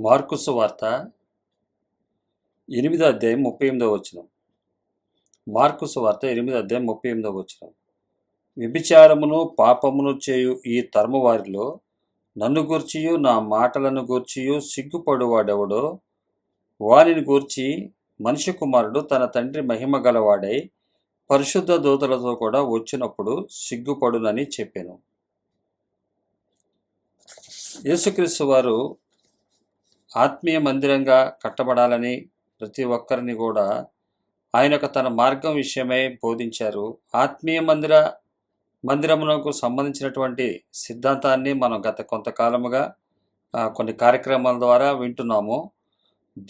Mark సువార్త 8:38. Mark సువార్త 8:38. వ్యభిచారమును పాపమును చేయు ఈ తరము వారిలో నన్ను గూర్చియు నా మాటలను గూర్చియు సిగ్గుపడువాడెవడో వానిని గూర్చి మనిషి కుమారుడు తన తండ్రి మహిమ గలవాడై పరిశుద్ధ దూతలతో కూడా వచ్చినప్పుడు సిగ్గుపడునని చెప్పాను. యేసుక్రీస్తు వారు ఆత్మీయ మందిరంగా కట్టబడాలని ప్రతి ఒక్కరిని కూడా ఆయన తన మార్గం విషయమై బోధించారు. ఆత్మీయ మందిరమునకు సంబంధించినటువంటి సిద్ధాంతాన్ని మనం గత కొంతకాలముగా కొన్ని కార్యక్రమాల ద్వారా వింటున్నాము.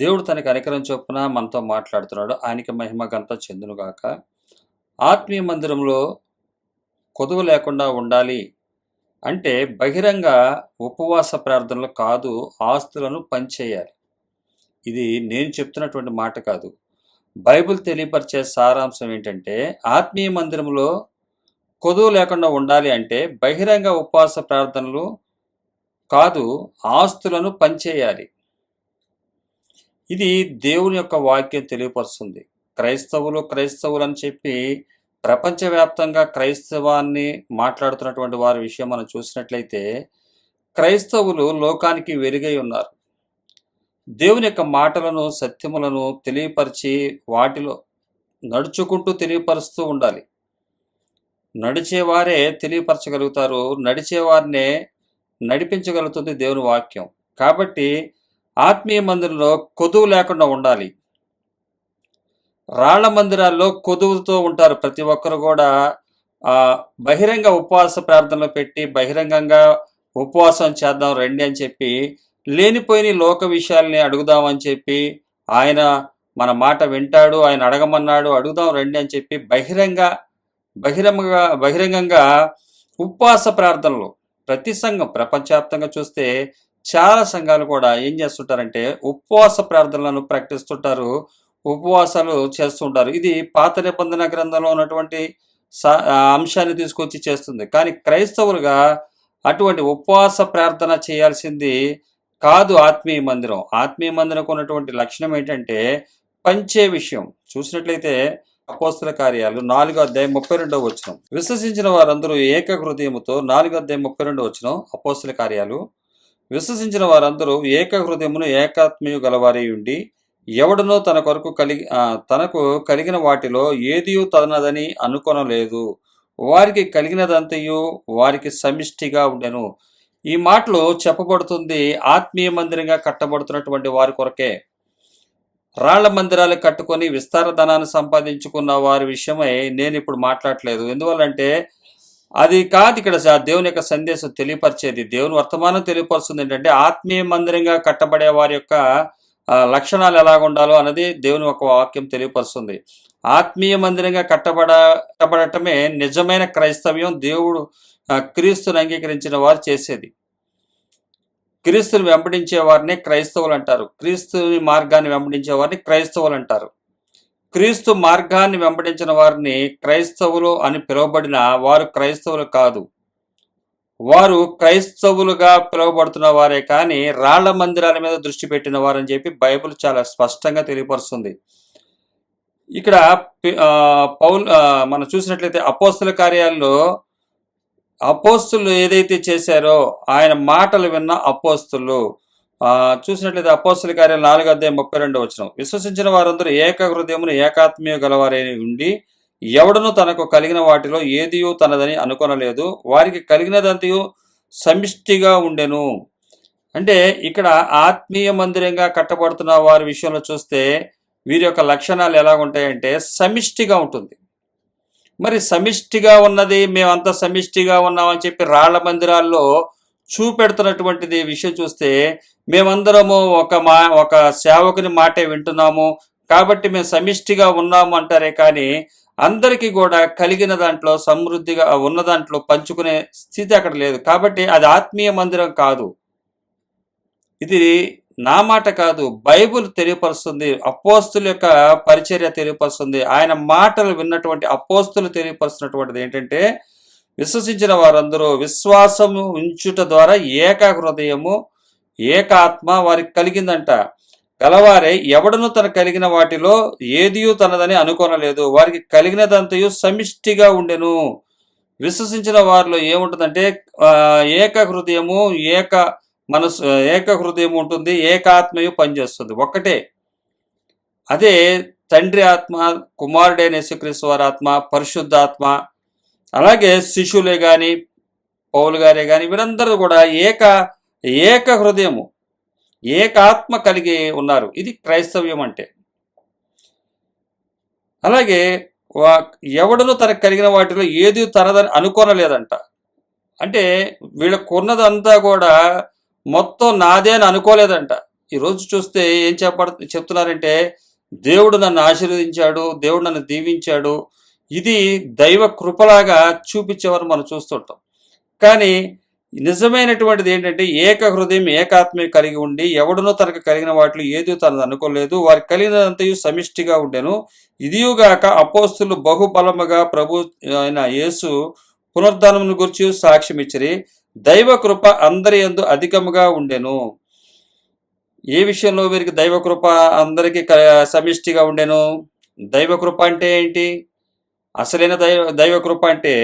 దేవుడు తనకి కనికరం చొప్పున మనతో మాట్లాడుతున్నాడు. ఆయనకి మహిమ ఘనత చెందునుగాక. ఆత్మీయ మందిరంలో కొదువు లేకుండా ఉండాలి అంటే బహిరంగ ఉపవాస ప్రార్థనలు కాదు, ఆస్తులను పంచేయాలి. ఇది నేను చెప్తున్నటువంటి మాట కాదు. బైబిల్ తెలియపరిచే సారాంశం ఏంటంటే ఆత్మీయ మందిరంలో కొదువు లేకుండా ఉండాలి అంటే బహిరంగ ఉపవాస ప్రార్థనలు కాదు, ఆస్తులను పంచేయాలి. ఇది దేవుని యొక్క వాక్యం తెలియపరుస్తుంది. క్రైస్తవులు అని చెప్పి ప్రపంచవ్యాప్తంగా క్రైస్తవాన్ని మాట్లాడుతున్నటువంటి వారి విషయం మనం చూసినట్లయితే క్రైస్తవులు లోకానికి వెలుగై ఉన్నారు. దేవుని యొక్క మాటలను సత్యములను తెలియపరిచి వాటిలో నడుచుకుంటూ తెలియపరుస్తూ ఉండాలి. నడిచేవారే తెలియపరచగలుగుతారు, నడిచేవారినే నడిపించగలుగుతుంది దేవుని వాక్యం. కాబట్టి ఆత్మీయ మందిరంలో కొదువు లేకుండా ఉండాలి. రాళ్ల మందిరాల్లో కొదువుతో ఉంటారు. ప్రతి ఒక్కరు కూడా బహిరంగ ఉపవాస ప్రార్థనలు పెట్టి బహిరంగంగా ఉపవాసం చేద్దాం రండి అని చెప్పి లేనిపోయిన లోక విషయాల్ని అడుగుదామని చెప్పి ఆయన మన మాట వింటాడు, ఆయన అడగమన్నాడు, అడుగుదాం రండి అని చెప్పి బహిరంగంగా ఉపవాస ప్రార్థనలు ప్రతి సంఘం ప్రపంచవ్యాప్తంగా చూస్తే చాలా సంఘాలు కూడా ఏం చేస్తుంటారంటే ఉపవాస ప్రార్థనలను ప్రకటిస్తుంటారు, ఉపవాసాలు చేస్తుంటారు. ఇది పాత నిబంధన గ్రంథంలో ఉన్నటువంటి అంశాన్ని తీసుకొచ్చి చేస్తుంది. కానీ క్రైస్తవులుగా అటువంటి ఉపవాస ప్రార్థన చేయాల్సింది కాదు. ఆత్మీయ మందిరం ఉన్నటువంటి లక్షణం ఏంటంటే పంచే విషయం. చూసినట్లయితే అపోస్తల కార్యాలు 4:32 విశ్వసించిన వారందరూ ఏక హృదయముతో 4:32 అపోస్తల కార్యాలు విశ్వసించిన వారందరూ ఏక హృదయమును ఏకాత్మీయు గలవారై ఉండి ఎవడనో తనకు కలిగిన వాటిలో ఏదియూ తనదని అనుకొనలేదు, వారికి కలిగినదంతయు వారికి సమిష్టిగా ఉండెను. ఈ మాటలు చెప్పబడుతుంది ఆత్మీయ మందిరంగా కట్టబడుతున్నటువంటి వారి కొరకే. రాళ్ల మందిరాలు కట్టుకొని విస్తార ధనాన్ని సంపాదించుకున్న వారి విషయమై నేను ఇప్పుడు మాట్లాడలేదు. ఎందువల్లంటే అది కాదు ఇక్కడ దేవుని యొక్క సందేశం తెలియపరిచేది. దేవుని వర్తమానం తెలియపరుస్తుంది ఏంటంటే ఆత్మీయ మందిరంగా కట్టబడే వారి యొక్క లక్షణాలు ఎలాగ ఉండాలో అన్నది దేవుని ఒక వాక్యం తెలియపరుస్తుంది. ఆత్మీయ మందిరంగా కట్టబడటమే నిజమైన క్రైస్తవ్యం. దేవుడు క్రీస్తుని అంగీకరించిన వారు చేసేది. క్రీస్తుని వెంబడించే వారిని క్రైస్తవులు అంటారు. క్రీస్తుని మార్గాన్ని వెంబడించే వారిని క్రైస్తవులు అంటారు. క్రీస్తు మార్గాన్ని వెంబడించిన వారిని క్రైస్తవులు అని పిలువబడిన వారు క్రైస్తవులు కాదు. వారు క్రైస్తవులుగా పిలువబడుతున్న వారే కానీ రాళ్ల మందిరాల మీద దృష్టి పెట్టిన వారని చెప్పి బైబిల్ చాలా స్పష్టంగా తెలియపరుస్తుంది. ఇక్కడ మనం చూసినట్లయితే అపోస్తుల కార్యాల్లో అపోస్తులు ఏదైతే చేశారో ఆయన మాటలు విన్న అపోస్తులు చూసినట్లయితే అపోస్తుల కార్యాలు 4:32 విశ్వసించిన వారందరూ ఏక హృదయమును ఏకాత్మీయ గలవారై ఉండి ఎవడను తనకు కలిగిన వాటిలో ఏదియూ తనదని అనుకొనలేదు, వారికి కలిగినదంతయు సమిష్టిగా ఉండెను. అంటే ఇక్కడ ఆత్మీయ మందిరంగా కట్టబడుతున్న వారి విషయంలో చూస్తే వీరి యొక్క లక్షణాలు ఎలా ఉంటాయంటే సమిష్టిగా ఉంటుంది. మరి సమిష్టిగా ఉన్నది మేమంతా సమిష్టిగా ఉన్నామని చెప్పి రాళ్ల మందిరాల్లో చూపెడుతున్నటువంటిది విషయం చూస్తే మేమందరము ఒక సేవకుని మాటే వింటున్నాము కాబట్టి మేము సమిష్టిగా ఉన్నాము అంటారే కానీ అందరికీ కూడా కలిగిన దాంట్లో సమృద్ధిగా ఉన్న దాంట్లో పంచుకునే స్థితి అక్కడ లేదు. కాబట్టి అది ఆత్మీయ మందిరం కాదు. ఇది నా మాట కాదు, బైబిల్ తెలియపరుస్తుంది. అపోస్తుల యొక్క పరిచర్య తెలియపరుస్తుంది. ఆయన మాటలు విన్నటువంటి అపోస్తులు తెలియపరుస్తున్నటువంటిది ఏంటంటే విశ్వసించిన వారందరూ విశ్వాసము ఉంచుట ద్వారా ఏక హృదయము ఏక ఆత్మ వారికి కలిగిందంట. గలవారే ఎవడను తన కలిగిన వాటిలో ఏదియు తనదని అనుకొనలేదు, వారికి కలిగినదంతయు సమిష్టిగా ఉండెను. విశ్వసించిన వారిలో ఏముంటుందంటే ఏక హృదయము, ఏక మనసు, ఏక హృదయం ఉంటుంది, ఏకాత్మయు పనిచేస్తుంది, ఒక్కటే. అదే తండ్రి ఆత్మ, కుమారుడైన యేసుక్రీస్తు వారి ఆత్మ, పరిశుద్ధాత్మ, అలాగే శిష్యులే కానీ పౌలు గారే కానీ వీరందరూ కూడా ఏక హృదయము, ఏకాత్మ కలిగి ఉన్నారు. ఇది క్రైస్తవ్యం అంటే. అలాగే ఎవడను తనకు కలిగిన వాటిలో ఏది తనదని అనుకోనలేదంట. అంటే వీళ్ళకున్నదంతా కూడా మొత్తం నాదే అని అనుకోలేదంట. ఈరోజు చూస్తే ఏం చెప్తున్నారంటే దేవుడు నన్ను ఆశీర్వదించాడు, దేవుడు నన్ను దీవించాడు, ఇది దైవ కృపలాగా చూపించేవారు మనం చూస్తుంటాం. కానీ నిజమైనటువంటిది ఏంటంటే ఏక హృదయం, ఏకాత్మ కలిగి ఉండి ఎవడునో తనకు కలిగిన వాటిలో ఏదో తనది అనుకోలేదు, వారికి కలిగినంతయు సమిష్టిగా ఉండెను. ఇదియుగాక అపోస్తులు బహుబలముగా ప్రభు అయిన యేసు పునరుద్ధానమును గురించి సాక్ష్యం ఇచ్చిరి. దైవ కృప అందరి యందు అధికముగా ఉండెను. ఏ విషయంలో వీరికి దైవ కృప అందరికీ సమిష్టిగా ఉండెను? దైవ కృప అంటే ఏంటి? అసలైన దైవ కృప అంటే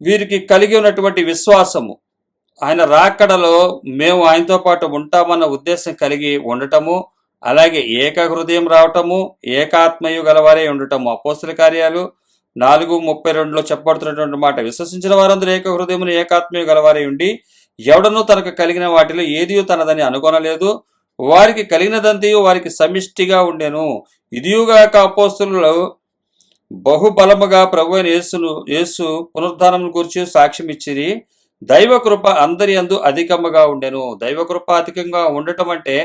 వీరికి కలిగి ఉన్నటువంటి విశ్వాసము, ఆయన రాకడలో మేము ఆయనతో పాటు ఉంటామన్న ఉద్దేశం కలిగి ఉండటము, అలాగే ఏక హృదయం రావటము, ఏకాత్మయు గలవారే ఉండటము. అపోస్తుల కార్యాలు 4:32లో చెప్పబడుతున్నటువంటి మాట, విశ్వసించిన వారందరూ ఏక హృదయమును ఏకాత్మయు గలవారే ఉండి ఎవడనూ తనకు కలిగిన వాటిలో ఏదియు తనదని అనుకొనలేదు, వారికి కలిగినదంతయు వారికి సమిష్టిగా ఉండెను. ఇదియుగాక అపోస్తులు బహుబలముగా ప్రభు అయిన యేసు పునరుద్ధానం గురించి సాక్ష్యం ఇచ్చిరి. దైవ కృప అందరి యందు అధికముగా ఉండెను. దైవ కృప అధికంగా ఉండటం అంటే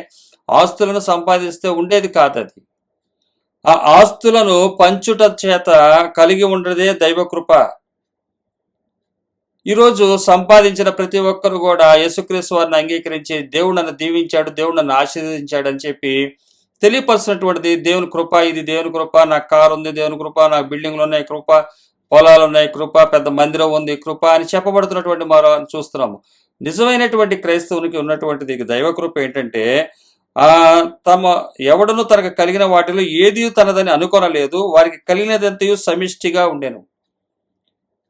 ఆస్తులను సంపాదిస్తే ఉండేది కాదు. అది ఆ ఆస్తులను పంచుట చేత కలిగి ఉండేదే దైవ కృప. ఈరోజు సంపాదించిన ప్రతి ఒక్కరు కూడా యేసుక్రీస్తు వారిని అంగీకరించి దేవుడు నన్ను దీవించాడు, దేవుడు నన్ను ఆశీర్వదించాడు అని చెప్పి తెలియపరుచినటువంటిది దేవుని కృప. ఇది దేవుని కృప, నాకు కారు ఉంది దేవుని కృప, నాకు బిల్డింగ్లు ఉన్నాయి కృప, పొలాలు ఉన్నాయి కృప, పెద్ద మందిరం ఉంది కృప అని చెప్పబడుతున్నటువంటి మరో చూస్తున్నాము. నిజమైనటువంటి క్రైస్తవునికి ఉన్నటువంటిది దైవ కృప ఏంటంటే తమ ఎవడను తనకు కలిగిన వాటిలో ఏది తనదని అనుకొనలేదు, వారికి కలిగినదంతయు సమిష్టిగా ఉండెను.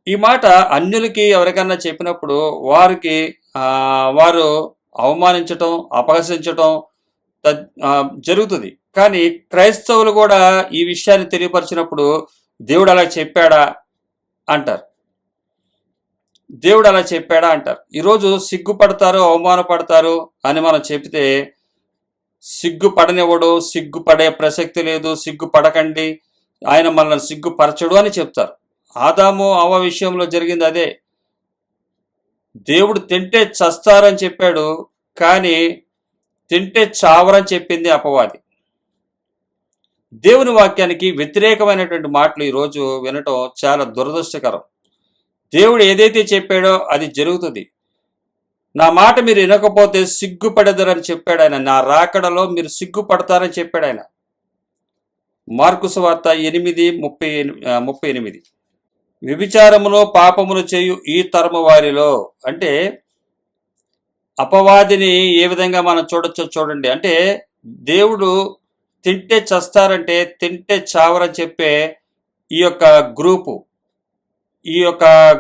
ఈ మాట అన్యులకి ఎవరికన్నా చెప్పినప్పుడు వారు అవమానించటం, అపహసించటం జరుగుతుంది. కానీ క్రైస్తవులు కూడా ఈ విషయాన్ని తెలియపరిచినప్పుడు దేవుడు అలా చెప్పాడా అంటారు, దేవుడు అలా చెప్పాడా అంటారు. ఈరోజు సిగ్గుపడతారు, అవమానపడతారు అని మనం చెప్తే సిగ్గుపడనివ్వడు, సిగ్గుపడే ప్రసక్తి లేదు, సిగ్గుపడకండి, ఆయన మనల్ని సిగ్గుపరచడు అని చెప్తారు. ఆదాము అవ్వ విషయంలో జరిగింది అదే. దేవుడు తింటే చస్తారని చెప్పాడు, కానీ తింటే చావరని చెప్పింది అపవాది. దేవుని వాక్యానికి వ్యతిరేకమైనటువంటి మాటలు ఈరోజు వినటం చాలా దురదృష్టకరం. దేవుడు ఏదైతే చెప్పాడో అది జరుగుతుంది. నా మాట మీరు వినకపోతే సిగ్గుపడెదరని చెప్పాడు ఆయన. నా రాకడలో మీరు సిగ్గుపడతారని చెప్పాడు ఆయన. మార్కు సువార్త 8:38. వ్యభిచారమును పాపమును చేయు ఈ తరము వారిలో, అంటే అపవాదిని ఏ విధంగా మనం చూడొచ్చో చూడండి. అంటే దేవుడు తింటే చస్తారంటే తింటే చావరని చెప్పే ఈ యొక్క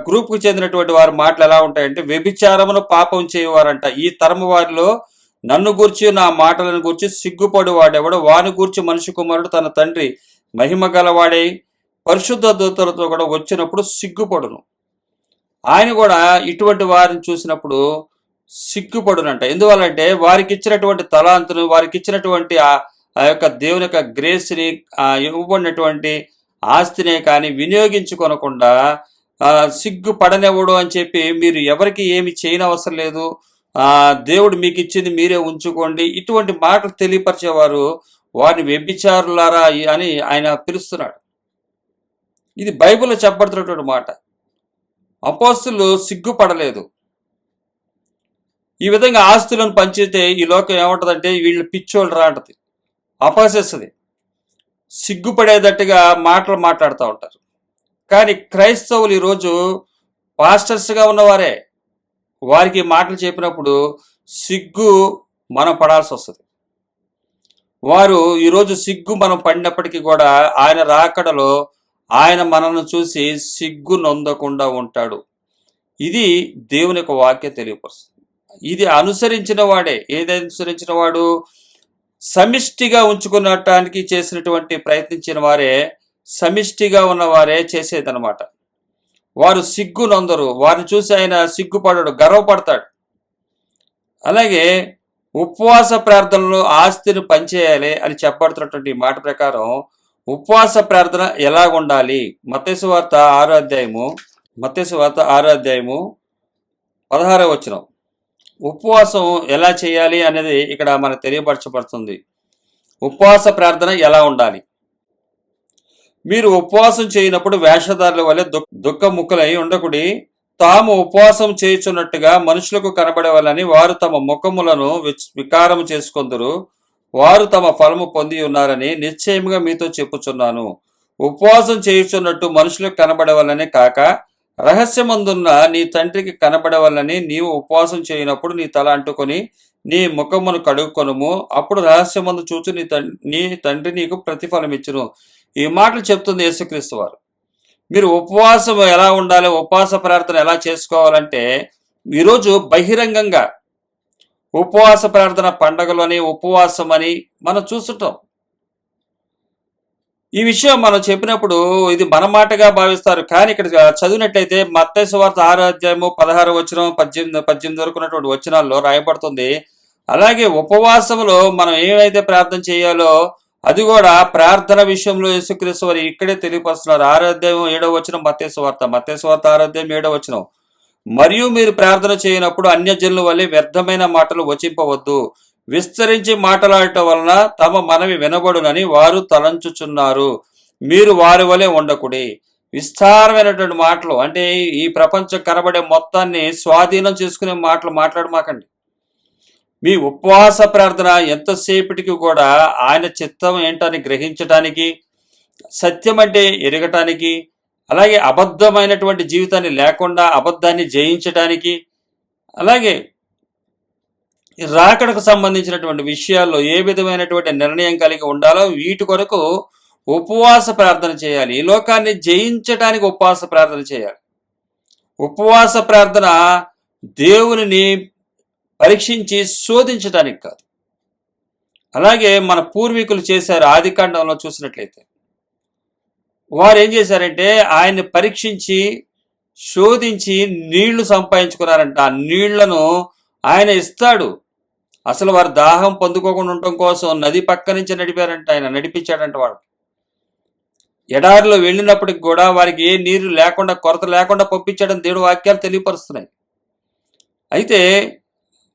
గ్రూప్కు చెందినటువంటి వారి మాటలు ఎలా ఉంటాయంటే, వ్యభిచారమును పాపం చేయవారంట ఈ తరము వారిలో నన్ను గూర్చి నా మాటలను గూర్చి సిగ్గుపడు వాడెవడు, వాని గూర్చి మనిషి కుమారుడు తన తండ్రి మహిమ గలవాడై పరిశుద్ధ దూతలతో కూడా వచ్చినప్పుడు సిగ్గుపడును. ఆయన కూడా ఇటువంటి వారిని చూసినప్పుడు సిగ్గుపడునంట. ఎందువల్లంటే వారికి ఇచ్చినటువంటి తలాంతును, వారికి ఇచ్చినటువంటి ఆ యొక్క దేవుని యొక్క గ్రేస్ని, ఇవ్వబడినటువంటి ఆస్తినే కానీ వినియోగించుకొనకుండా సిగ్గుపడనివ్వడు అని చెప్పి మీరు ఎవరికి ఏమి చేయనవసరం లేదు, దేవుడు మీకు ఇచ్చింది మీరే ఉంచుకోండి, ఇటువంటి మాటలు తెలియపరిచేవారు వారిని వ్యభిచారులారా అని ఆయన పిలుస్తున్నాడు. ఇది బైబిల్లో చెప్పబడుతున్నటువంటి మాట. అపోస్తులు సిగ్గుపడలేదు. ఈ విధంగా ఆస్తులను పంచితే ఈ లోకం ఏమంటుందంటే వీళ్ళు పిచ్చోళ్ళు రా అంటది, అపహసిస్తుంది, సిగ్గుపడేటట్టుగా మాటలు మాట్లాడుతూ ఉంటారు. కానీ క్రైస్తవులు ఈరోజు పాస్టర్స్గా ఉన్నవారే, వారికి మాటలు చెప్పినప్పుడు సిగ్గు మనం పడాల్సి వస్తుంది. వారు ఈరోజు సిగ్గు మనం పడినప్పటికీ కూడా ఆయన రాకడలో ఆయన మనల్ని చూసి సిగ్గు నొందకుండా ఉంటాడు. ఇది దేవుని యొక్క వాక్యం తెలియపరుస్తుంది. ఇది అనుసరించిన వాడే, ఏది అనుసరించిన వాడు సమిష్టిగా ఉంచుకునటానికి చేసినటువంటి ప్రయత్నించిన వారే, సమిష్టిగా ఉన్నవారే చేసేదనమాట. వారు సిగ్గు నొందరు, వారిని చూసి ఆయన సిగ్గుపడడు, గర్వపడతాడు. అలాగే ఉపవాస ప్రార్థనలో ఆస్తిని పంచేయాలి అని చెప్పబడుతున్నటువంటి మాట ప్రకారం ఉపవాస ప్రార్థన ఎలా ఉండాలి? మత్తయి సువార్త 6వ అధ్యాయము 16వ వచనం. ఉపవాసం ఎలా చేయాలి అనేది ఇక్కడ మనకు తెలియపరచబడుతుంది. ఉపవాస ప్రార్థన ఎలా ఉండాలి? మీరు ఉపవాసం చేయనప్పుడు వేషధారుల వలె దుఃఖముఖులై ఉండకుడి. తాము ఉపవాసం చేయుచున్నట్టుగా మనుషులకు కనబడేవాళ్ళని వారు తమ ముఖములను వికారము చేసుకొందురు. వారు తమ ఫలము పొంది ఉన్నారని నిశ్చయముగా మీతో చెప్పుచున్నాను. ఉపవాసం చేయుచున్నట్టు మనుషులకు కనబడేవాళ్ళని కాక రహస్యమందున్న నీ తండ్రికి కనబడేవాళ్ళని నీవు ఉపవాసం చేయనప్పుడు నీ తల అంటుకొని నీ ముఖమును కడుక్కొనుము. అప్పుడు రహస్యమందు చూచు నీ తండ్రి నీకు ప్రతిఫలం ఇచ్చును. ఈ మాటలు చెప్తుంది యేసుక్రీస్తు వారు. మీరు ఉపవాసం ఎలా ఉండాలి, ఉపవాస ప్రార్థన ఎలా చేసుకోవాలంటే, ఈరోజు బహిరంగంగా ఉపవాస ప్రార్థన పండగలని ఉపవాసం అని మనం చూస్తుంటాం. ఈ విషయం మనం చెప్పినప్పుడు ఇది మన మాటగా భావిస్తారు. కానీ ఇక్కడ చదివినట్లయితే మత్తయి సువార్త 6వ అధ్యాయము 16వ వచనం 18 వరకు ఉన్నటువంటి వచనాల్లో రాయబడుతుంది. అలాగే ఉపవాసంలో మనం ఏమైతే ప్రార్థన చేయాలో అది కూడా ప్రార్థన విషయంలో యేసుక్రీస్తు వారు ఇక్కడే తెలియపరుస్తున్నారు. 6వ అధ్యాయం 7వ వచనం మత్తయి సువార్త 6వ అధ్యాయం 7వ వచనం. మరియు మీరు ప్రార్థన చేయనప్పుడు అన్యజనుల వలె వ్యర్థమైన మాటలు వచింపవద్దు. విస్తరించి మాట్లాడటం వలన తమ మనవి వినబడునని వారు తలంచుచున్నారు. మీరు వారి వలె ఉండకుడి. విస్తారమైనటువంటి మాటలు అంటే ఈ ప్రపంచం కనబడే మొత్తాన్ని స్వాధీనం చేసుకునే మాటలు మాట్లాడమాకండి. మీ ఉపవాస ప్రార్థన ఎంతసేపటికి కూడా ఆయన చిత్తం ఏంటని గ్రహించటానికి, సత్యం అంటే ఎరగటానికి, అలాగే అబద్ధమైనటువంటి జీవితాన్ని లేకుండా అబద్ధాన్ని జయించటానికి, అలాగే రాకడకు సంబంధించినటువంటి విషయాల్లో ఏ విధమైనటువంటి నిర్ణయం కలిగి ఉండాలో వీటి కొరకు ఉపవాస ప్రార్థన చేయాలి. ఈ లోకాన్ని జయించడానికి ఉపవాస ప్రార్థన చేయాలి. ఉపవాస ప్రార్థన దేవునిని పరీక్షించి శోధించడానికి కాదు. అలాగే మన పూర్వీకులు చేశారు. ఆదికాండంలో చూసినట్లయితే వారు ఏం చేశారంటే ఆయన్ని పరీక్షించి శోధించి నీళ్లు సంపాదించుకున్నారంట. ఆ నీళ్లను ఆయన ఇస్తాడు. అసలు వారు దాహం పొందుకోకుండా ఉండటం కోసం నది పక్క నుంచి నడిపారంట, ఆయన నడిపించాడంట. వాడు ఎడారిలో వెళ్ళినప్పటికి కూడా వారికి ఏ నీరు లేకుండా, కొరత లేకుండా పంపించాడని దేవుడు వాక్యాలు తెలియపరుస్తున్నాయి. అయితే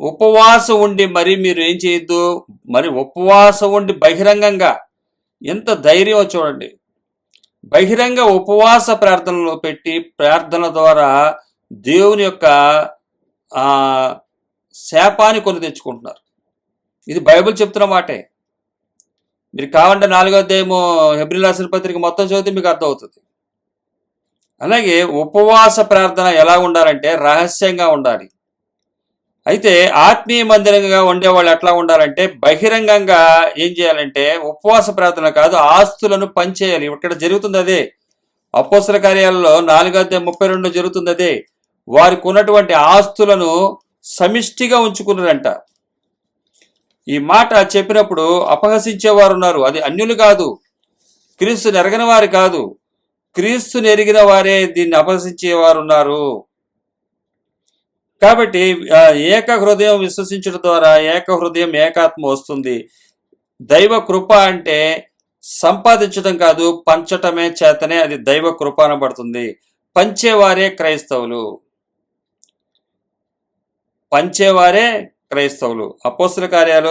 ఉపవాసం ఉండి మరి మీరు ఏం చేయొద్దు, మరి ఉపవాసం ఉండి బహిరంగంగా ఎంత ధైర్యం చూడండి. బహిరంగ ఉపవాస ప్రార్థనలు పెట్టి ప్రార్థన ద్వారా దేవుని యొక్క శాపాన్ని కొని తెచ్చుకుంటున్నారు. ఇది బైబిల్ చెప్తున్న మాటే. మీరు కావాలంటే 4వ అధ్యాయము హెబ్రీయులకు రాసిన పత్రిక మొత్తం చదివితే మీకు అర్థమవుతుంది. అలాగే ఉపవాస ప్రార్థన ఎలా ఉండాలంటే రహస్యంగా ఉండాలి. అయితే ఆత్మీయ మందిరంగా ఉండేవాళ్ళు ఎట్లా ఉండాలంటే బహిరంగంగా ఏం చేయాలంటే ఉపవాస ప్రార్థన కాదు, ఆస్తులను పంచేయాలి. ఇక్కడ జరుగుతుంది అదే. అపోస్తల కార్యాలలో 4వ అధ్యాయం 32 జరుగుతుంది అదే. వారికి ఉన్నటువంటి ఆస్తులను సమిష్టిగా ఉంచుకున్నారంట. ఈ మాట చెప్పినప్పుడు అపహసించేవారు ఉన్నారు. అది అన్యులు కాదు, క్రీస్తుని ఎరగని వారు కాదు, క్రీస్తుని ఎరిగిన వారే దీన్ని అపహసించేవారు ఉన్నారు. కాబట్టి ఏక హృదయం విశ్వసించడం ద్వారా ఏక హృదయం ఏకాత్మ వస్తుంది. దైవ కృప అంటే సంపాదించడం కాదు, పంచటమే చేతనే అది దైవ కృప అనబడుతుంది. పంచేవారే క్రైస్తవులు, పంచేవారే క్రైస్తవులు. అపోస్తల కార్యాలు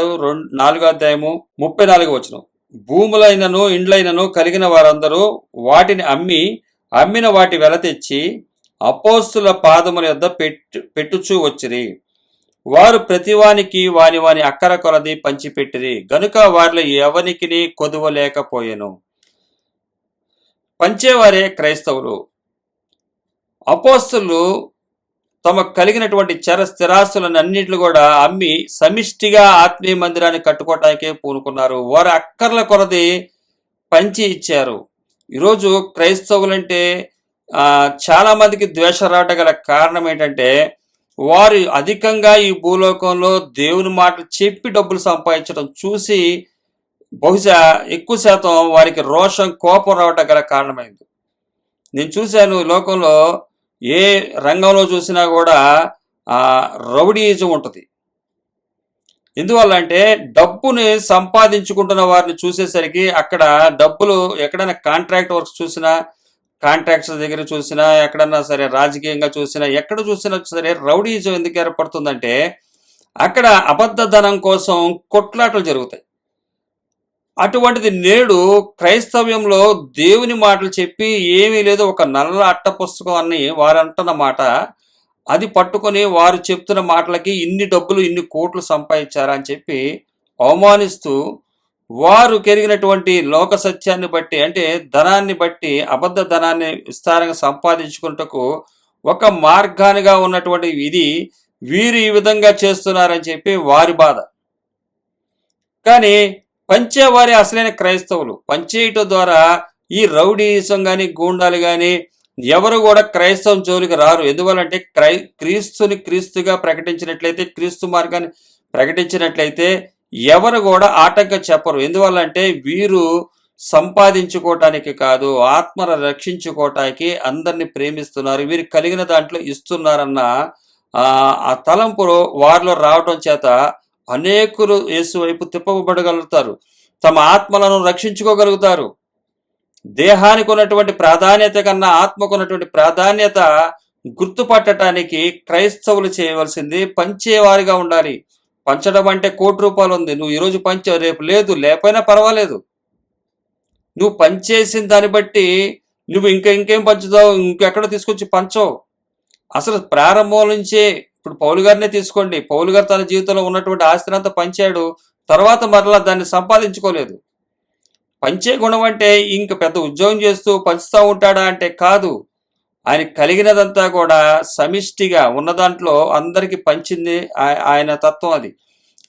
4వ అధ్యాయము 34వ వచనం. భూములైనను ఇండ్లైనను కలిగిన వారందరూ వాటిని అమ్మిన వాటి వెల తెచ్చి అపోస్తుల పాదముల యొద్ద పెట్టుచూ వచ్చిరి. వారు ప్రతివానికి వాని అక్కర కొలది పంచిపెట్టిరి. గనుక వారిలో ఎవనికి కొదువ లేకపోయెను. పంచేవారే క్రైస్తవులు. అపోస్తులు తమకు కలిగినటువంటి స్థిరాస్తులను అన్నింటిని కూడా అమ్మి సమిష్టిగా ఆత్మీయ మందిరాన్ని కట్టుకోవటానికే పూనుకున్నారు. వారి అక్కర్ల కొలది పంచి ఇచ్చారు. ఈరోజు క్రైస్తవులంటే చాలా మందికి ద్వేషం రావడం గల కారణం ఏంటంటే, వారు అధికంగా ఈ భూలోకంలో దేవుని మాటలు చెప్పి డబ్బులు సంపాదించడం చూసి బహుశా ఎక్కువ శాతం వారికి రోషం, కోపం రావటం గల కారణమైంది. నేను చూశాను లోకంలో ఏ రంగంలో చూసినా కూడా రౌడీయిజం ఉంటుంది. ఎందువల్ల అంటే డబ్బుని సంపాదించుకుంటున్న వారిని చూసేసరికి అక్కడ డబ్బులు ఎక్కడైనా కాంట్రాక్ట్ వర్క్స్ చూసినా, కాంట్రాక్ట్స్ దగ్గర చూసినా, ఎక్కడన్నా సరే రాజకీయంగా చూసినా, ఎక్కడ చూసినా సరే రౌడీయిజం ఎందుకు ఏర్పడుతుందంటే అక్కడ అబద్ధ ధనం కోసం కొట్లాటలు జరుగుతాయి. అటువంటిది నేడు క్రైస్తవ్యంలో దేవుని మాటలు చెప్పి ఏమీ లేదు, ఒక నల్ల అట్ట పుస్తకం అని వారు అంటున్న మాట, అది పట్టుకొని వారు చెప్తున్న మాటలకి ఇన్ని డబ్బులు, ఇన్ని కోట్లు సంపాదించారా అని చెప్పి అవమానిస్తూ, వారు కెరిగినటువంటి లోక సత్యాన్ని బట్టి, అంటే ధనాన్ని బట్టి, అబద్ధ ధనాన్ని విస్తారంగా సంపాదించుకుంటకు ఒక మార్గానిగా ఉన్నటువంటి ఇది వీరు ఈ విధంగా చేస్తున్నారని చెప్పి వారి బాధ. కానీ పంచేవారి అసలైన క్రైస్తవులు పంచేయటం ద్వారా ఈ రౌడీయిజం కానీ, గూండాలు కానీ ఎవరు కూడా క్రైస్తవం జోలికి రారు. ఎందువల్లంటే క్రీస్తుని క్రీస్తుగా ప్రకటించినట్లయితే, క్రీస్తు మార్గాన్ని ప్రకటించినట్లయితే ఎవరు కూడా ఆటంకం చెప్పరు. ఎందువల్లంటే వీరు సంపాదించుకోవటానికి కాదు, ఆత్మను రక్షించుకోవటానికి అందరిని ప్రేమిస్తున్నారు, వీరికి కలిగిన దాంట్లో ఇస్తున్నారన్న ఆ తలంపు వారిలో రావడం చేత అనేకులు యేసు వైపు తిప్పబడగలుగుతారు, తమ ఆత్మలను రక్షించుకోగలుగుతారు. దేహానికి ఉన్నటువంటి ప్రాధాన్యత కన్నా ఆత్మకు ఉన్నటువంటి ప్రాధాన్యత గుర్తుపట్టడానికి క్రైస్తవులు చేయవలసింది పంచేవారిగా ఉండాలి. పంచడం అంటే ₹1,00,00,000 ఉంది, నువ్వు ఈరోజు పంచావు, రేపు లేదు, లేకపోయినా పర్వాలేదు. నువ్వు పంచేసిన దాన్ని బట్టి నువ్వు ఇంకేం పంచుతావు, ఇంకెక్కడ తీసుకొచ్చి పంచవు. అసలు ప్రారంభం నుంచే ఇప్పుడు పౌలు గారినే తీసుకోండి. పౌలు గారు తన జీవితంలో ఉన్నటువంటి ఆస్తిని అంతా పంచాడు, తర్వాత మరలా దాన్ని సంపాదించుకోలేదు. పంచే గుణం అంటే ఇంక పెద్ద ఉద్యోగం చేస్తూ పంచుతూ ఉంటాడా అంటే కాదు. ఆయన కలిగినదంతా కూడా సమిష్టిగా ఉన్న దాంట్లో అందరికీ పంచింది ఆయన తత్వం.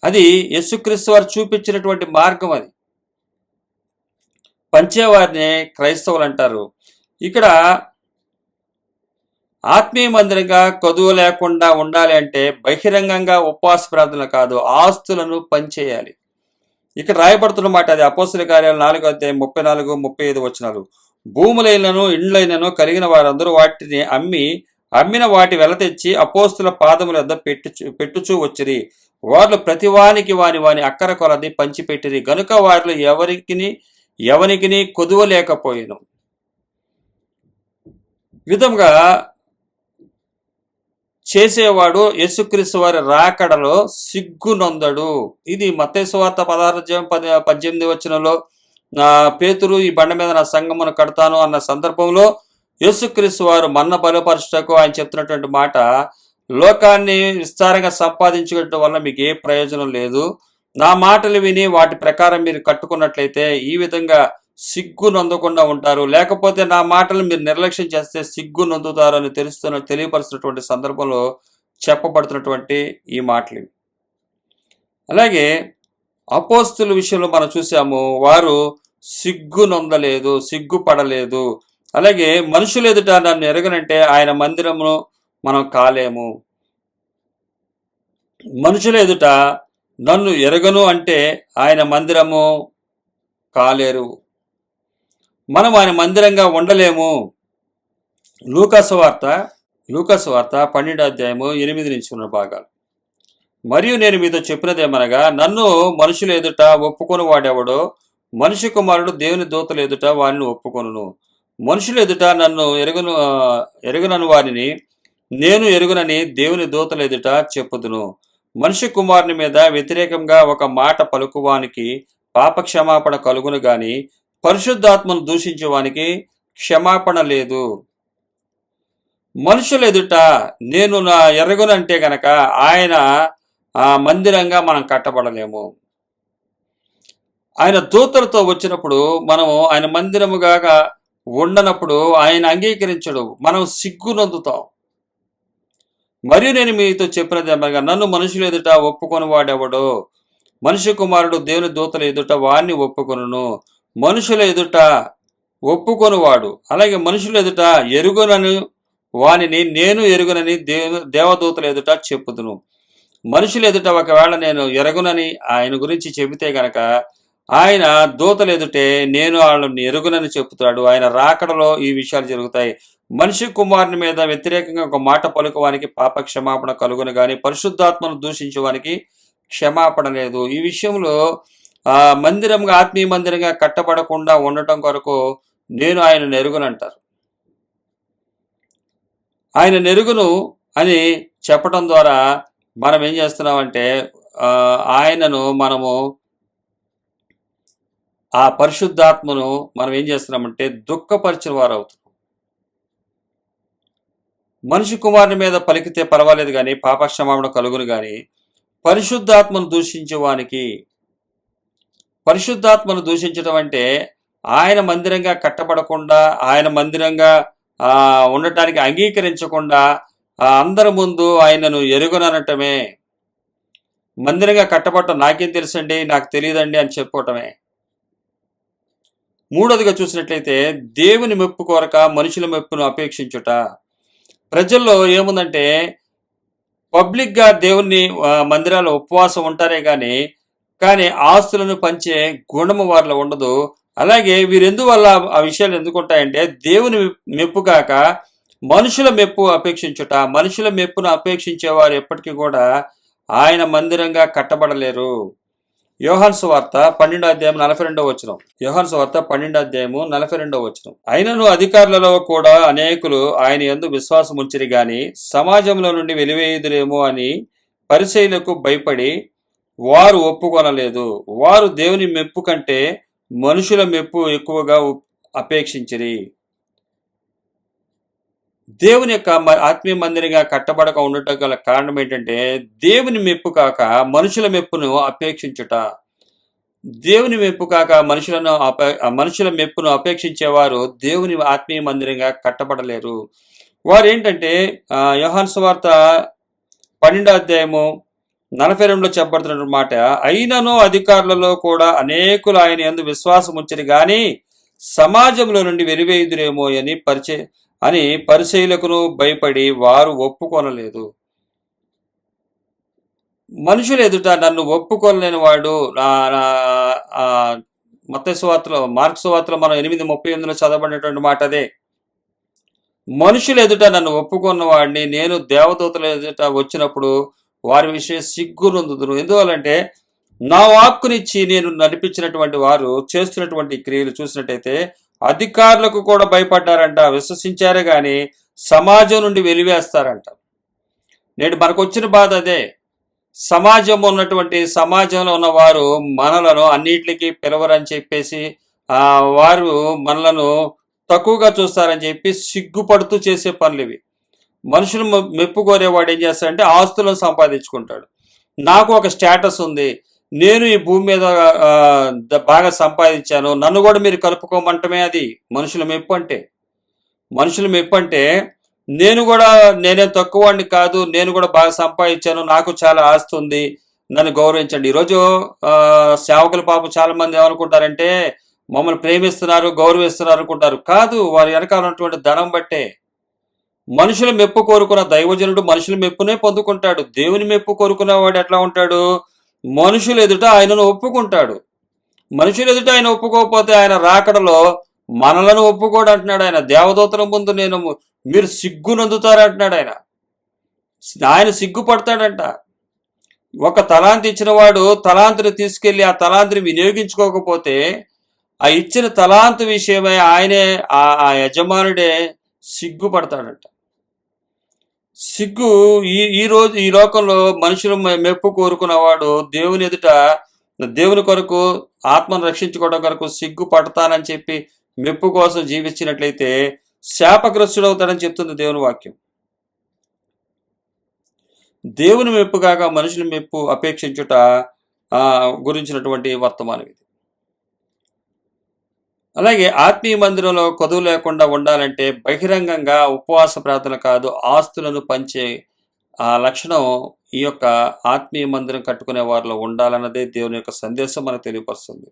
అది యేసుక్రీస్తు వారు చూపించినటువంటి మార్గం. అది పంచేవారిని క్రైస్తవులు అంటారు. ఇక్కడ ఆత్మీయ మందిరంగా కొదువ లేకుండా ఉండాలి అంటే బహిరంగంగా ఉపవాస ప్రార్థనలు కాదు, ఆస్తులను పంచేయాలి. ఇక్కడ రాయబడుతున్న మాట అది అపోస్తలుల కార్యాలు 4:34-35 భూములైనను ఇండ్లైనను కలిగిన వారందరూ వాటిని అమ్మిన వాటి వెల తెచ్చి అపోస్తుల పాదముల వద్ద పెట్టుచూ వచ్చిరి. వారు ప్రతివానికి వాని అక్కర కొలది పంచిపెట్టిరి గనుక వారిలో ఎవరికి కొదువ లేకపోయిను. విధంగా చేసేవాడు యేసుక్రీస్తు వారి రాకడలో సిగ్గునొందడు. ఇది మత్తయి సువార్త 16:18 పేతురు ఈ బండ మీద నా సంఘమును కడతాను అన్న సందర్భంలో యేసుక్రీస్తు వారు మన్న బలపరచుటకు ఆయన చెప్తున్నటువంటి మాట, లోకాన్ని విస్తారంగా సంపాదించుకోవడం వల్ల మీకు ఏ ప్రయోజనం లేదు, నా మాటలు విని వాటి ప్రకారం మీరు కట్టుకున్నట్లయితే ఈ విధంగా సిగ్గు నొందకుండా ఉంటారు, లేకపోతే నా మాటలు మీరు నిర్లక్ష్యం చేస్తే సిగ్గు నొందుతారు అని తెలియపరుస్తున్నటువంటి సందర్భంలో చెప్పబడుతున్నటువంటి ఈ మాటలు. అలాగే అపోస్తుల విషయంలో మనం చూసాము, వారు సిగ్గు నొందలేదు, సిగ్గుపడలేదు. అలాగే మనుషులు ఎదుట నన్ను ఎరగనంటే ఆయన మందిరమును మనం కాలేము. మనుషుల ఎదుట నన్ను ఎరగను అంటే ఆయన మందిరము కాలేరు, మనం ఆయన మందిరంగా ఉండలేము. లూకాసు వార్త 12:8 మరియు నేను మీతో చెప్పినదేమనగా, నన్ను మనుషుల ఎదుట ఒప్పుకొని వాడెవడో మనిషి కుమారుడు దేవుని దూతల ఎదుట వారిని ఒప్పుకొనును. మనుషుల ఎదుట నన్ను ఎరుగనను వారిని నేను ఎరుగునని దేవుని దూతల ఎదుట చెప్పుదును. మనిషి కుమారుని మీద వ్యతిరేకంగా ఒక మాట పలుకువానికి పాప క్షమాపణ కలుగును గాని పరిశుద్ధాత్మను దూషించేవానికి క్షమాపణ లేదు. మనుషుల ఎదుట నేను నా ఎరగనంటే గనక ఆయన మందిరంగా మనం కట్టబడలేము. ఆయన దూతలతో వచ్చినప్పుడు మనము ఆయన మందిరముగా ఉండనప్పుడు ఆయన అంగీకరించడు, మనం సిగ్గు నొందుతాం. మరియు నేను మీతో చెప్పినది ఏమనగా, నన్ను మనుషుల ఎదుట ఒప్పుకొని వాడెవడో మనుష్య కుమారుడు దేవుని దూతల ఎదుట వాడిని ఒప్పుకొనును. మనుషుల ఎదుట ఒప్పుకొనువాడు, అలాగే మనుషుల ఎదుట ఎరుగునను వానిని నేను ఎరుగునని దేవదూతల ఎదుట చెప్పుదును. మనుషుల ఎదుట ఒకవేళ నేను ఎరుగునని ఆయన గురించి చెబితే గనక ఆయన దూతల ఎదుటే నేను వాళ్ళని ఎరుగునని చెప్తాడు. ఆయన రాకడలో ఈ విషయాలు జరుగుతాయి. మనిషి కుమారుని మీద వ్యతిరేకంగా ఒక మాట పలుకువానికి పాప క్షమాపణ కలుగును గాని పరిశుద్ధాత్మను దూషించేవానికి క్షమాపణ లేదు. ఈ విషయంలో మందిరంగా ఆత్మీయ మందిరంగా కట్టబడకుండా ఉండటం కొరకు నేను ఆయన నెరుగునంటారు. ఆయన నెరుగును అని చెప్పటం ద్వారా మనం ఏం చేస్తున్నామంటే ఆయనను మనము ఆ పరిశుద్ధాత్మను మనం ఏం చేస్తున్నామంటే దుఃఖపరిచిన వారు అవుతున్నాం. మనిషి కుమారుని మీద పలికితే పర్వాలేదు కానీ పాపక్షమాపణ కలుగును కానీ పరిశుద్ధాత్మను దూషించేవానికి, పరిశుద్ధాత్మను దూషించడం అంటే ఆయన మందిరంగా కట్టబడకుండా ఆయన మందిరంగా ఉండటానికి అంగీకరించకుండా అందరి ముందు ఆయనను ఎరుగుననటమే. మందిరంగా కట్టబడటం నాకేం తెలుసండి, నాకు తెలియదండి అని చెప్పుకోవటమే. మూడోదిగా చూసినట్లయితే దేవుని మెప్పు కోరక మనుషుల మెప్పును అపేక్షించుట. ప్రజల్లో ఏముందంటే పబ్లిక్గా దేవుని మందిరాల్లో ఉపవాసం ఉంటారే కానీ ఆస్తులను పంచే గుణము వారిలో ఉండదు. అలాగే వీరెందువల్ల ఆ విషయాలు ఎందుకు ఉంటాయంటే దేవుని మెప్పు కాక మనుషుల మెప్పు అపేక్షించుట. మనుషుల మెప్పును అపేక్షించేవారు ఎప్పటికీ కూడా ఆయన మందిరంగా కట్టబడలేరు. యోహాను సువార్త 12వ అధ్యాయం 42వ వచనం. యోహాను సువార్త 12వ అధ్యాయము 42వ వచనం. అయినను అధికారులలో కూడా అనేకులు ఆయన యందు విశ్వాసం ఉంచిరి గాని సమాజంలో నుండి వెలివేయుదురేమో అని పరిసయ్యులకు భయపడి వారు ఒప్పుకొనలేదు. వారు దేవుని మెప్పు కంటే మనుషుల మెప్పు ఎక్కువగా అపేక్షించిరి. దేవుని యొక్క ఆత్మీయ మందిరంగా కట్టబడక ఉండటం గల కారణం ఏంటంటే దేవుని మెప్పు కాక మనుషుల మెప్పును అపేక్షించుట. దేవుని మెప్పు కాక మనుషుల మెప్పును అపేక్షించేవారు దేవుని ఆత్మీయ మందిరంగా కట్టబడలేరు. వారు ఏంటంటే యోహాను సువార్త 12వ అధ్యాయము 42లో చెప్పబడుతున్న మాట, అయినను అధికారులలో కూడా అనేకులు ఆయన యందు విశ్వాసం ఉంచరు గాని సమాజంలో నుండి వెలివేయుదురేమో అని పరిసయ్యులకు భయపడి వారు ఒప్పుకొనలేదు. మనుషుల ఎదుట నన్ను ఒప్పుకోలేని వాడు మత్తయి సువార్తలో మార్కు సువార్తలో మనం 8:38 చదవబడినటువంటి మాట అదే. మనుషుల ఎదుట నన్ను ఒప్పుకున్న వాడిని నేను దేవదూతల ఎదుట వచ్చినప్పుడు వారి విషయం సిగ్గునందుదును. ఎందువల్లంటే నా వాక్కునిచ్చి నేను నడిపించినటువంటి వారు చేస్తున్నటువంటి క్రియలు చూసినట్టయితే అధికారులకు కూడా భయపడ్డారంట, విశ్వసించారే గాని సమాజం నుండి వెలివేస్తారంట. నేడు మనకు వచ్చిన బాధ అదే. సమాజంలో ఉన్న వారు మనలను అన్నిటికీ పిలవరని చెప్పేసి వారు మనలను తక్కువగా చూస్తారని చెప్పి సిగ్గుపడుతూ చేసే పనులు ఇవి. మనుషులు మెప్పు కోరేవాడు ఏం చేస్తాడంటే ఆస్తులను సంపాదించుకుంటాడు. నాకు ఒక స్టేటస్ ఉంది, నేను ఈ భూమి మీద బాగా సంపాదించాను, నన్ను కూడా మీరు కలుపుకోమంటమే అది మనుషుల మెప్పు అంటే. మనుషుల మెప్పు అంటే నేనేం తక్కువ వాడిని కాదు, నేను కూడా బాగా సంపాదించాను, నాకు చాలా ఆస్తి ఉంది, నన్ను గౌరవించండి. ఈరోజు సేవకుల పాపం చాలా మంది ఏమనుకుంటారంటే మమ్మల్ని ప్రేమిస్తున్నారు, గౌరవిస్తున్నారు అనుకుంటారు. కాదు, వారి వెనకాల ఉన్నటువంటి ధనం బట్టే. మనుషుల మెప్పు కోరుకున్న దైవజనుడు మనుషుల మెప్పునే పొందుకుంటాడు. దేవుని మెప్పు కోరుకున్నవాడు ఎట్లా ఉంటాడు? మనుషుల ఎదుట ఆయనను ఒప్పుకుంటాడు. మనుషుల ఎదుట ఆయన ఒప్పుకోకపోతే ఆయన రాకడలో మనలను ఒప్పుకోడు అంటున్నాడు. ఆయన దేవదూతల ముందు మీరు సిగ్గునందుతారంటున్నాడు. ఆయన సిగ్గుపడతాడంట. ఒక తలాంతి ఇచ్చిన వాడు తలాంతుని తీసుకెళ్లి ఆ తలాంతిని వినియోగించుకోకపోతే ఆ ఇచ్చిన తలాంతు విషయమై ఆయనే ఆ యజమానుడే సిగ్గుపడతాడంట. సిగ్గు ఈ లోకంలో మనుషులు మెప్పు కోరుకున్నవాడు దేవుని ఎదుట దేవుని కొరకు ఆత్మను రక్షించుకోవడం కొరకు సిగ్గు పడతానని చెప్పి మెప్పు కోసం జీవించినట్లయితే శాపగ్రస్తుడవుతాడని చెప్తుంది దేవుని వాక్యం. దేవుని మెప్పు కాక మనుషుల మెప్పు అపేక్షించుట గురించినటువంటి వర్తమానం ఇది. అలాగే ఆత్మీయ మందిరంలో కొదువు లేకుండా ఉండాలంటే బహిరంగంగా ఉపవాస ప్రార్థన కాదు, ఆస్తులను పంచే ఆ లక్షణం ఈ యొక్క ఆత్మీయ మందిరం కట్టుకునే వారిలో ఉండాలన్నదే దేవుని యొక్క సందేశం మనకు తెలియపరుస్తుంది.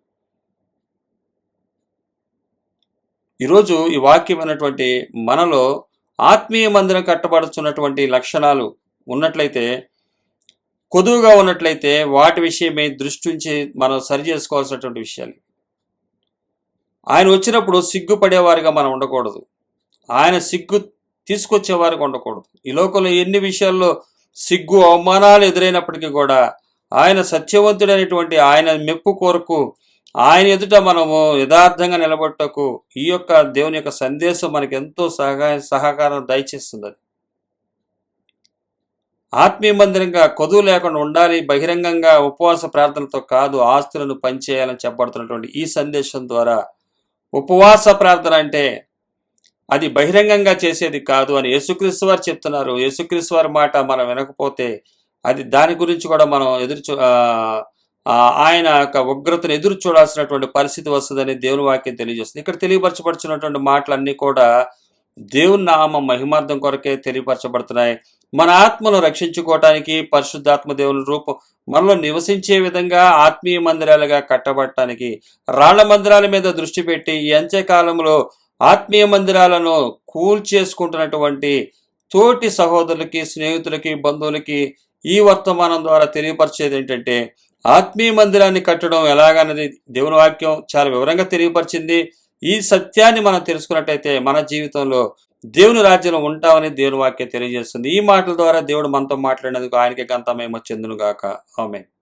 ఈరోజు ఈ వాక్యమైనటువంటి మనలో ఆత్మీయ మందిరం కట్టబడుతున్నటువంటి లక్షణాలు ఉన్నట్లయితే, కొదువుగా ఉన్నట్లయితే వాటి విషయమై దృష్టి ఉంచి మనం సరి చేసుకోవాల్సినటువంటి విషయాలు. ఆయన వచ్చినప్పుడు సిగ్గుపడేవారిగా మనం ఉండకూడదు. ఆయన సిగ్గు తీసుకొచ్చేవారిగా ఉండకూడదు. ఈ లోకంలో ఎన్ని విషయాల్లో సిగ్గు అవమానాలు ఎదురైనప్పటికీ కూడా ఆయన సత్యవంతుడైనటువంటి ఆయన మెప్పు కొరకు ఆయన ఎదుట మనము యథార్థంగా నిలబట్టకు ఈ యొక్క దేవుని యొక్క సందేశం మనకి ఎంతో సహకారం దయచేస్తుంది. ఆత్మీయ మందిరంగా కొదువు లేకుండా ఉండాలి, బహిరంగంగా ఉపవాస ప్రార్థనలతో కాదు ఆస్తులను పనిచేయాలని చెప్పబడుతున్నటువంటి ఈ సందేశం ద్వారా ఉపవాస ప్రార్థన అంటే అది బహిరంగంగా చేసేది కాదు అని యేసుక్రీస్తు వారు చెప్తున్నారు. యేసుక్రీస్తు వారి మాట మనం వినకపోతే అది దాని గురించి కూడా మనం ఆయన యొక్క ఉగ్రతను ఎదురు చూడాల్సినటువంటి పరిస్థితి వస్తుందని దేవుని వాక్యం తెలియజేస్తుంది. ఇక్కడ తెలియపరచబడుతున్నటువంటి మాటలన్నీ కూడా దేవుని నామ మహిమార్థం కొరకే తెలియపరచబడుతున్నాయి. మన ఆత్మను రక్షించుకోవటానికి పరిశుద్ధాత్మ దేవుని రూపం మనలో నివసించే విధంగా ఆత్మీయ మందిరాలుగా కట్టబడటానికి రాళ్ల మందిరాల మీద దృష్టి పెట్టి ఈ అంత్యకాలంలో ఆత్మీయ మందిరాలను కూల్చేసుకుంటున్నటువంటి తోటి సహోదరులకి, స్నేహితులకి, బంధువులకి ఈ వర్తమానం ద్వారా తెలియపరిచేది ఏంటంటే ఆత్మీయ మందిరాన్ని కట్టడం ఎలాగన్నది దేవుని వాక్యం చాలా వివరంగా తెలియపరిచింది. ఈ సత్యాన్ని మనం తెలుసుకున్నట్టయితే మన జీవితంలో దేవుని రాజ్యంలో ఉంటామని దేవుని వాక్యం తెలియజేస్తుంది. ఈ మాటల ద్వారా దేవుడు మనతో మాట్లాడినందుకు ఆయనకి ఘనత మహిమ చెందును గాక. ఆమేన్.